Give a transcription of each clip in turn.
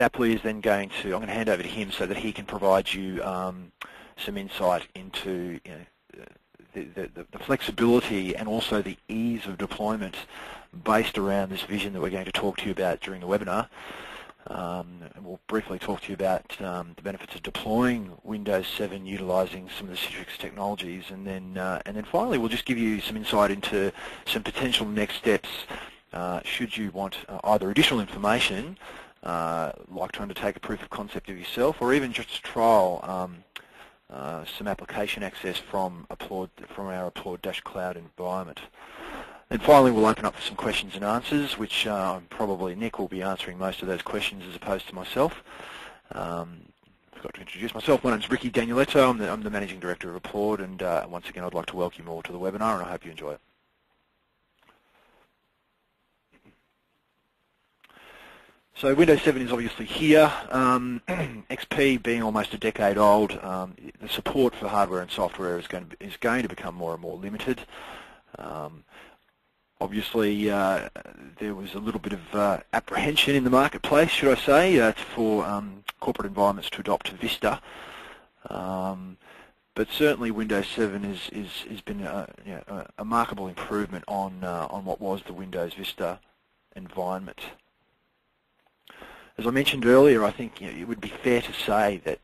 Applaud is then going to, I'm going to hand over to him so that he can provide you some insight into the flexibility and also the ease of deployment based around this vision that we're going to talk to you about during the webinar. And we'll briefly talk to you about the benefits of deploying Windows 7 utilising some of the Citrix technologies, and then finally we'll just give you some insight into some potential next steps should you want either additional information, like trying to take a proof of concept of yourself, or even just to trial some application access from Applaud, from our Applaud-Cloud environment. And finally, we'll open up for some questions and answers, which probably Nick will be answering most of those questions as opposed to myself. I forgot to introduce myself. My name's Ricky Danielletto. I'm the Managing Director of Applaud, and once again, I'd like to welcome you all to the webinar, and I hope you enjoy it. So Windows 7 is obviously here. XP being almost a decade old, the support for hardware and software is going to become more and more limited. Obviously, there was a little bit of apprehension in the marketplace, should I say, for corporate environments to adopt Vista. But certainly, Windows 7 has been a remarkable improvement on what was the Windows Vista environment. As I mentioned earlier, I think it would be fair to say that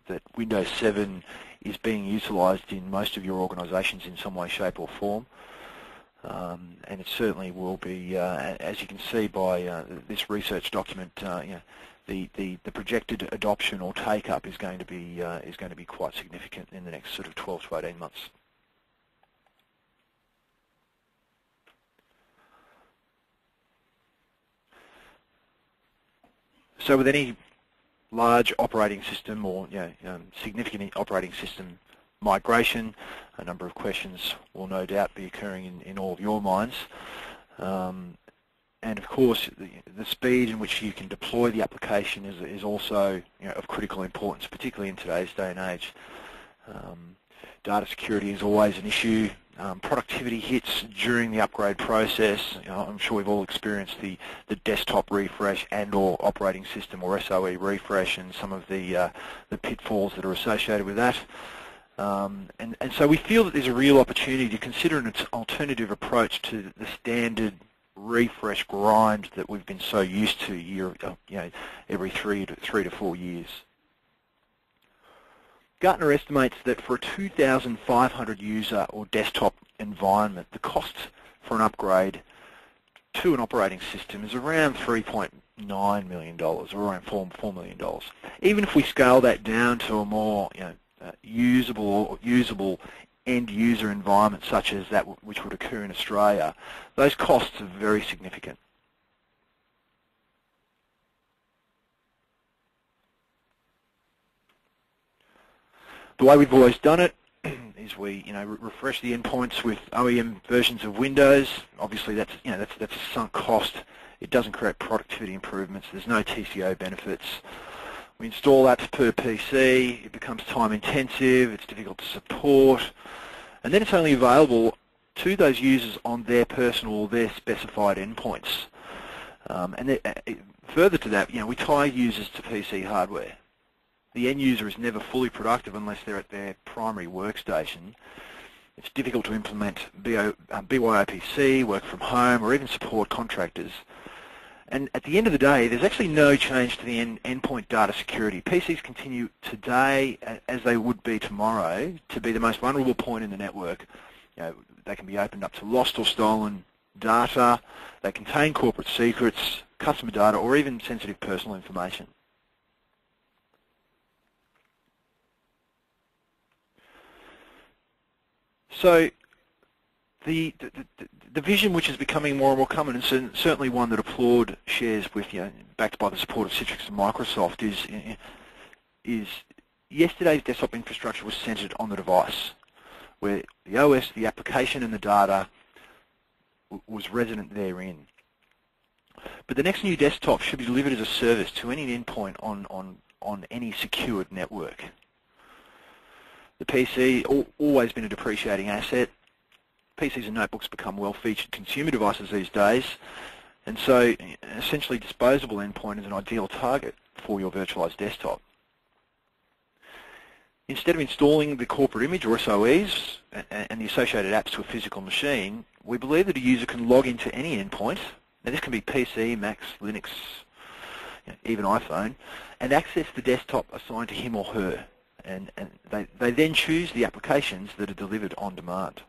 that Windows 7 is being utilised in most of your organisations in some way, shape, or form. And it certainly will be, as you can see by this research document, the projected adoption or take-up is going to be quite significant in the next sort of 12 to 18 months. So with any large operating system or significant operating system migration, a number of questions will no doubt be occurring in all of your minds. And of course, the speed in which you can deploy the application is also of critical importance, particularly in today's day and age. Data security is always an issue. Productivity hits during the upgrade process. I'm sure we've all experienced the desktop refresh and/or operating system or SOE refresh and some of the pitfalls that are associated with that. And so we feel that there's a real opportunity to consider an alternative approach to the standard refresh grind that we've been so used to every 3 to 4 years. Gartner estimates that for a 2,500 user or desktop environment, the cost for an upgrade to an operating system is around $3.9 million, or around $4 million. Even if we scale that down to a more usable end-user environment such as that which would occur in Australia, those costs are very significant. The way we've always done it is we, refresh the endpoints with OEM versions of Windows. Obviously, that's a sunk cost. It doesn't create productivity improvements. There's no TCO benefits. We install that per PC. It becomes time intensive. It's difficult to support, and then it's only available to those users on their personal or their specified endpoints. Further to that, we tie users to PC hardware. The end user is never fully productive unless they're at their primary workstation. It's difficult to implement BYOPC, work from home, or even support contractors. And at the end of the day, there's actually no change to the endpoint data security. PCs continue today, as they would be tomorrow, to be the most vulnerable point in the network. They can be opened up to lost or stolen data. They contain corporate secrets, customer data, or even sensitive personal information. So the vision, which is becoming more and more common, and certainly one that Applaud shares with backed by the support of Citrix and Microsoft, is yesterday's desktop infrastructure was centered on the device, where the OS, the application, and the data was resident therein. But the next new desktop should be delivered as a service to any endpoint on any secured network. The PC always been a depreciating asset. PCs and notebooks become well-featured consumer devices these days, And so an essentially disposable endpoint is an ideal target for your virtualized desktop. Instead of installing the corporate image or SOEs and the associated apps to a physical machine, we believe that a user can log into any endpoint. Now this can be PC, Mac, Linux, even iPhone, and access the desktop assigned to him or her. And they then choose the applications that are delivered on demand.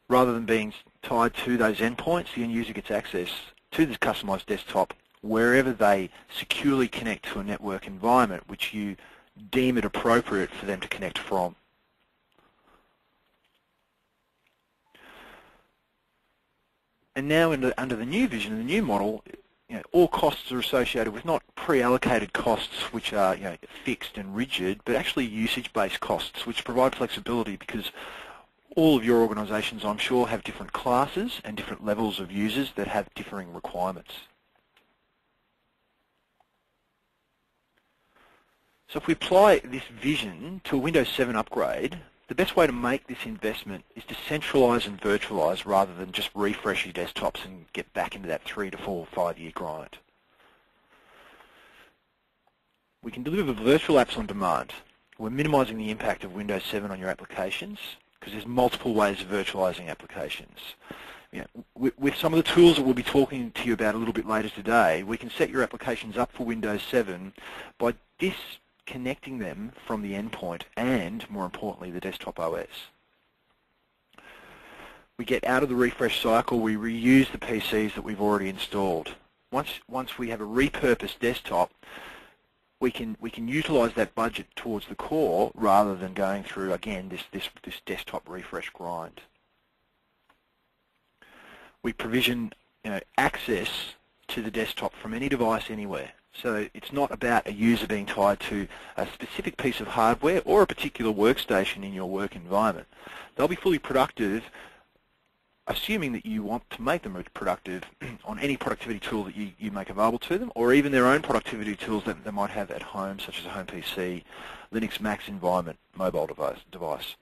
Rather than being tied to those endpoints, the end user gets access to this customized desktop wherever they securely connect to a network environment which you deem it appropriate for them to connect from. And now under the new vision, the new model, all costs are associated with not pre-allocated costs which are fixed and rigid, but actually usage-based costs which provide flexibility, because all of your organisations, I'm sure, have different classes and different levels of users that have differing requirements. So if we apply this vision to a Windows 7 upgrade, the best way to make this investment is to centralise and virtualise rather than just refresh your desktops and get back into that 3 to 4 or 5 year grind. We can deliver virtual apps on demand. We're minimising the impact of Windows 7 on your applications because there's multiple ways of virtualising applications. With some of the tools that we'll be talking to you about a little bit later today, we can set your applications up for Windows 7 by disconnecting them from the endpoint and, more importantly, the desktop OS. We get out of the refresh cycle, we reuse the PCs that we've already installed. Once we have a repurposed desktop, we can utilise that budget towards the core rather than going through, again, this desktop refresh grind. We provision access to the desktop from any device anywhere. So it's not about a user being tied to a specific piece of hardware or a particular workstation in your work environment. They'll be fully productive, assuming that you want to make them productive on any productivity tool that you make available to them, or even their own productivity tools that they might have at home, such as a home PC, Linux, Mac's environment, mobile device.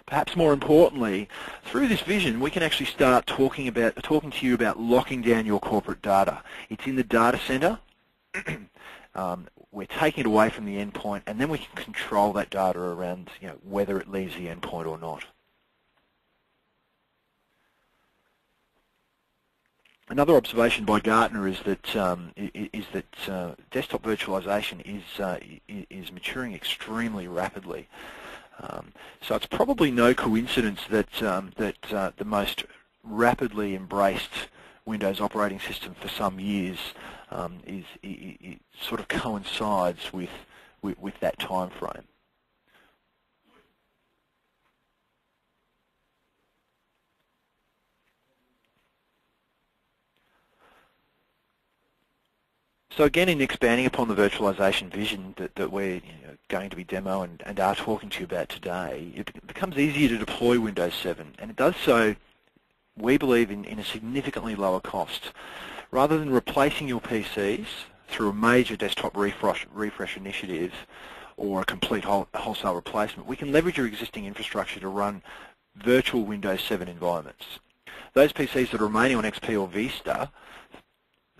Perhaps more importantly, through this vision, we can actually start talking to you about locking down your corporate data. It's in the data center. We're taking it away from the endpoint, and then we can control that data around whether it leaves the endpoint or not. Another observation by Gartner is that desktop virtualization is maturing extremely rapidly. So it's probably no coincidence that the most rapidly embraced Windows operating system for some years it sort of coincides with that time frame. So again, in expanding upon the virtualization vision that we're going to be demo and are talking to you about today, it becomes easier to deploy Windows 7, and it does so, we believe, in a significantly lower cost. Rather than replacing your PCs through a major desktop refresh initiative or a complete wholesale replacement, we can leverage your existing infrastructure to run virtual Windows 7 environments. Those PCs that are remaining on XP or Vista,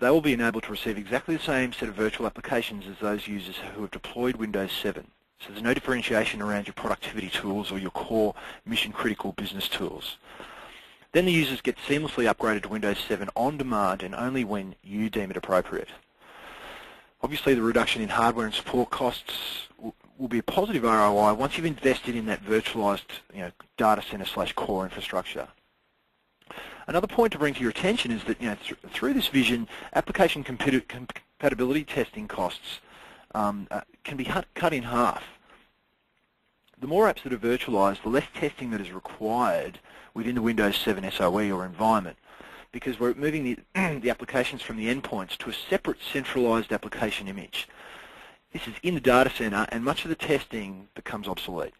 they will be enabled to receive exactly the same set of virtual applications as those users who have deployed Windows 7. So there's no differentiation around your productivity tools or your core mission-critical business tools. Then the users get seamlessly upgraded to Windows 7 on demand and only when you deem it appropriate. Obviously, the reduction in hardware and support costs will be a positive ROI once you've invested in that virtualized data center/core infrastructure. Another point to bring to your attention is that through this vision, application compatibility testing costs can be cut in half. The more apps that are virtualized, the less testing that is required within the Windows 7 SOE or environment, because we're moving the applications from the endpoints to a separate centralized application image. This is in the data center, and much of the testing becomes obsolete.